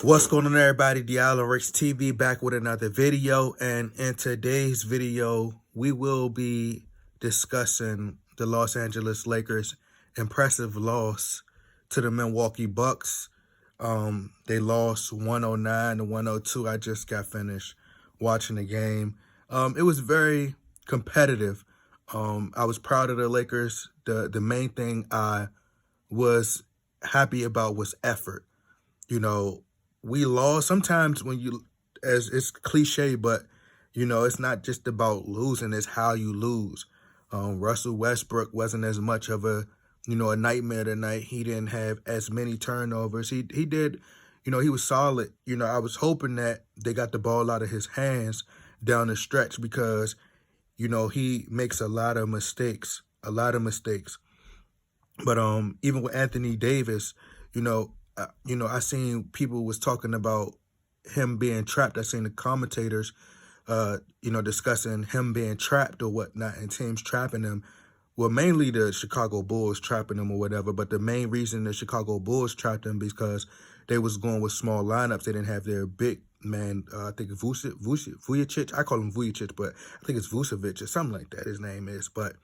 What's going on, everybody? Diallo Ricks TV back with another video, and in today's video we will be discussing the Los Angeles Lakers' impressive loss to the Milwaukee Bucks. They lost 109 to 102. I just got finished watching the game. It was very competitive. I was proud of the Lakers. The main thing I was happy about was effort. You know, we lost. Sometimes when you, as it's cliche, but it's not just about losing; it's how you lose. Russell Westbrook wasn't as much of a nightmare tonight. He didn't have as many turnovers. He did, he was solid. I was hoping that they got the ball out of his hands down the stretch because he makes a lot of mistakes. But even with Anthony Davis, I seen people was talking about him being trapped. I seen the commentators, discussing him being trapped or whatnot, and teams trapping him. Well, mainly the Chicago Bulls trapping him or whatever. But the main reason the Chicago Bulls trapped him because they was going with small lineups. They didn't have their big man. I think Vucevic. I call him Vucevic, but I think it's Vucevic or something like that. His name is, but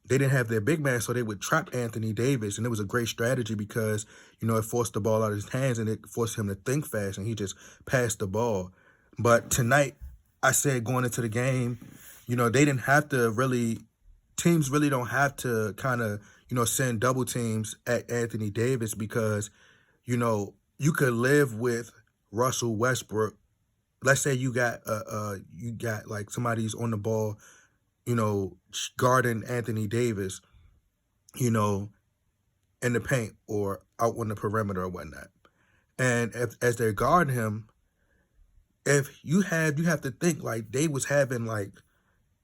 they didn't have their big man, so they would trap Anthony Davis, and it was a great strategy because, it forced the ball out of his hands and it forced him to think fast, and he just passed the ball. But tonight, I said going into the game, they didn't have to really, teams really don't have to kind of, send double teams at Anthony Davis because, you could live with Russell Westbrook. Let's say you got like somebody's on the ball, guarding Anthony Davis, you know, in the paint or out on the perimeter or whatnot. And as they're guarding him, if you have to think like they was having like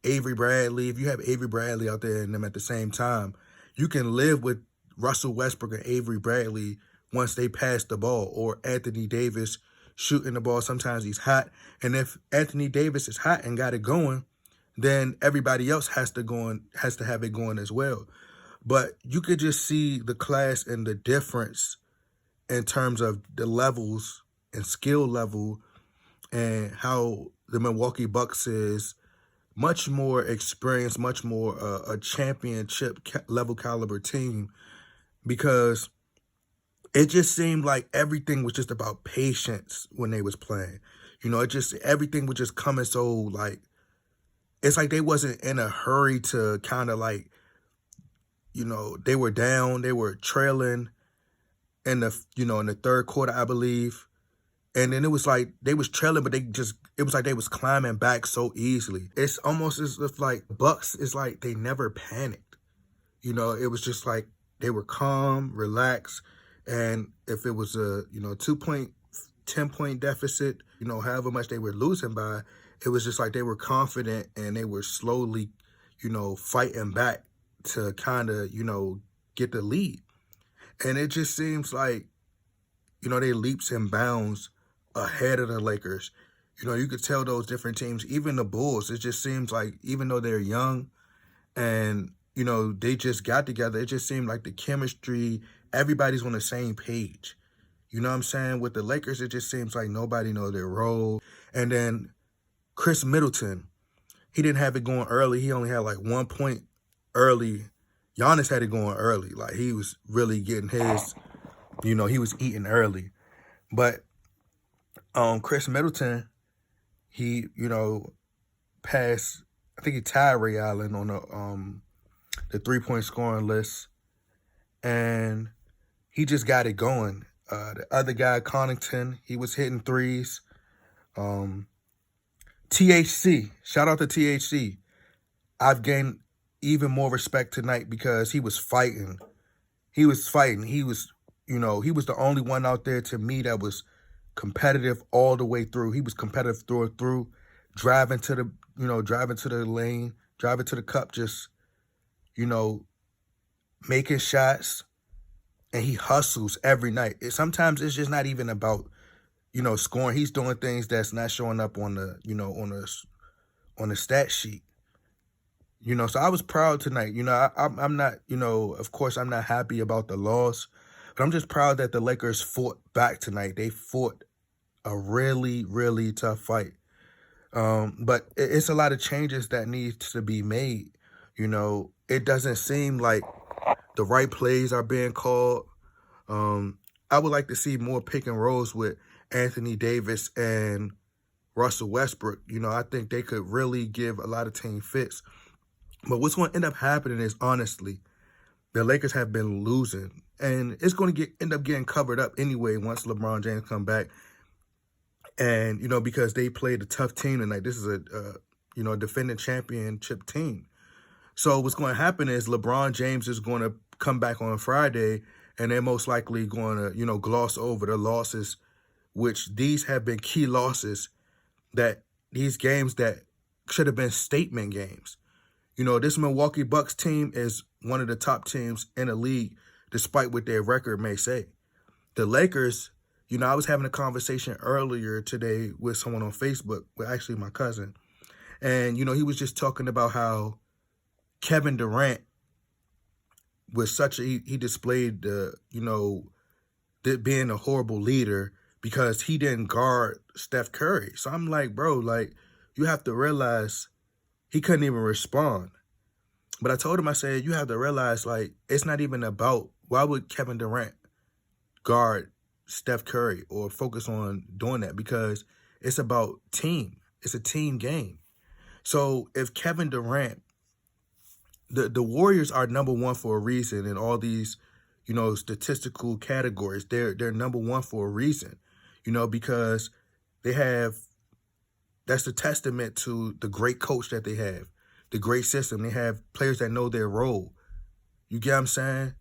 Avery Bradley. If you have Avery Bradley out there and them at the same time, you can live with Russell Westbrook and Avery Bradley once they pass the ball, or Anthony Davis shooting the ball. Sometimes he's hot, and if Anthony Davis is hot and got it going, then everybody else has to have it going as well. But you could just see the class and the difference in terms of the levels and skill level, and how the Milwaukee Bucks is much more experienced, much more a championship level caliber team, because it just seemed like everything was just about patience when they was playing. Everything was just coming so like, it's like they wasn't in a hurry to kind of like, they were down, they were trailing in the third quarter, I believe. And then it was like they was trailing, but it was like they was climbing back so easily. It's almost as if like Bucks is like they never panicked. It was just like they were calm, relaxed. And if it was a, 2-point, 10-point deficit, however much they were losing by, it was just like they were confident and they were slowly, fighting back to kind of, get the lead. And it just seems like, they leaps and bounds ahead of the Lakers. You could tell those different teams, even the Bulls, it just seems like even though they're young and, they just got together, it just seemed like the chemistry, everybody's on the same page. You know what I'm saying? With the Lakers, it just seems like nobody knows their role. And then Chris Middleton, he didn't have it going early. He only had like 1 point early. Giannis had it going early. Like he was really getting his, he was eating early. But Chris Middleton, he, passed, I think he tied Ray Allen on the 3-point scoring list. And he just got it going. The other guy, Connaughton, he was hitting threes. THC, shout out to THC. I've gained even more respect tonight because he was fighting. He was fighting. He was the only one out there to me that was competitive all the way through. He was competitive through and through, driving to the lane, driving to the cup, just, making shots, and he hustles every night. Sometimes it's just not even about, scoring. He's doing things that's not showing up on the, on the stat sheet. So I was proud tonight. I'm not, of course I'm not happy about the loss, But I'm just proud that the Lakers fought back tonight. They fought a really, really tough fight. But it's a lot of changes that need to be made. You know, it doesn't seem like the right plays are being called. I would like to see more pick and rolls with Anthony Davis and Russell Westbrook. You know, I think they could really give a lot of team fits. But what's going to end up happening is, honestly, the Lakers have been losing. And it's going to end up getting covered up anyway once LeBron James come back. And, you know, because they played a tough team tonight. This is a defending championship team. So what's going to happen is LeBron James is going to come back on Friday, and they're most likely going to, you know, gloss over the losses, which these have been key losses, that these games that should have been statement games. You know, this Milwaukee Bucks team is one of the top teams in the league, despite what their record may say. The Lakers, you know, I was having a conversation earlier today with someone on Facebook, with actually my cousin, and, you know, he was just talking about how Kevin Durant was he displayed being a horrible leader because he didn't guard Steph Curry. So I'm like, bro, like, you have to realize he couldn't even respond. But I told him, I said, you have to realize, like, it's not even about, why would Kevin Durant guard Steph Curry or focus on doing that? Because it's about team. It's a team game. So if Kevin Durant, the Warriors are number one for a reason in all these, you know, statistical categories. They're number one for a reason, you know, because that's a testament to the great coach that they have, the great system. They have players that know their role. You get what I'm saying?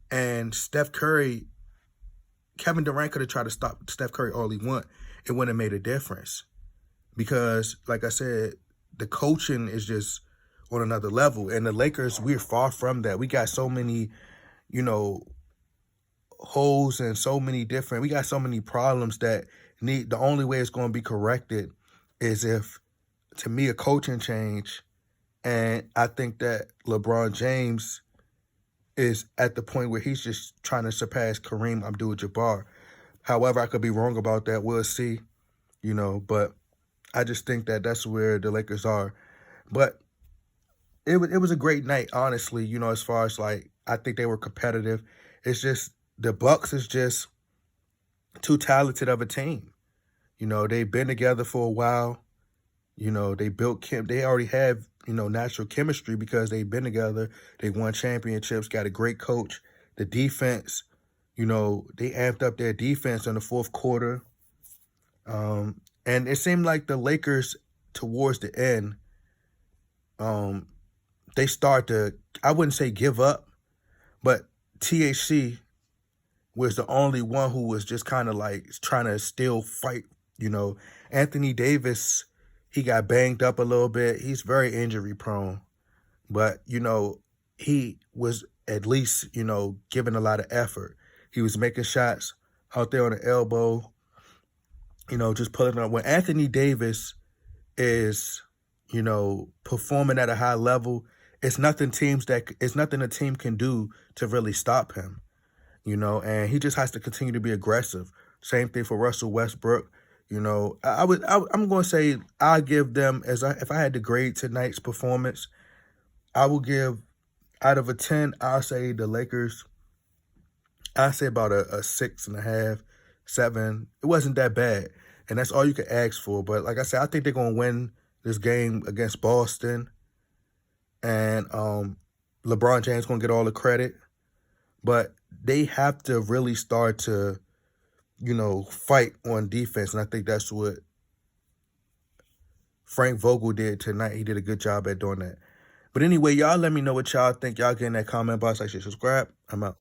And Kevin Durant could have tried to stop Steph Curry all he want. It wouldn't have made a difference because, like I said, the coaching is just on another level. And the Lakers, we're far from that. We got so many, you know, holes and we got so many problems that the only way it's going to be corrected is if, to me, a coaching change. And I think that LeBron James is at the point where he's just trying to surpass Kareem Abdul-Jabbar. However, I could be wrong about that. We'll see, you know, but I just think that that's where the Lakers are. But it was a great night, honestly, you know, as far as, like, I think they were competitive. It's just the Bucks is just too talented of a team. You know, they've been together for a while. You know, they already have, you know, natural chemistry because they've been together. They won championships, got a great coach. The defense, you know, they amped up their defense in the fourth quarter. And it seemed like the Lakers, towards the end, they start to, I wouldn't say give up, but THT was the only one who was just kind of like trying to still fight, you know. Anthony Davis, he got banged up a little bit. He's very injury prone. But, you know, he was at least, you know, giving a lot of effort. He was making shots out there on the elbow, you know, just pulling up. When Anthony Davis is, you know, performing at a high level, it's nothing a team can do to really stop him, you know, and he just has to continue to be aggressive. Same thing for Russell Westbrook. You know, I'm going to say I give them, if I had to grade tonight's performance, I will give, out of a 10, I'll say the Lakers, I'll say about a 6.5, 7. It wasn't that bad, and that's all you could ask for. But like I said, I think they're going to win this game against Boston, and LeBron James going to get all the credit. But they have to really start to, you know, fight on defense. And I think that's what Frank Vogel did tonight. He did a good job at doing that. But anyway, y'all let me know what y'all think. Y'all get in that comment box. Like, share, subscribe. I'm out.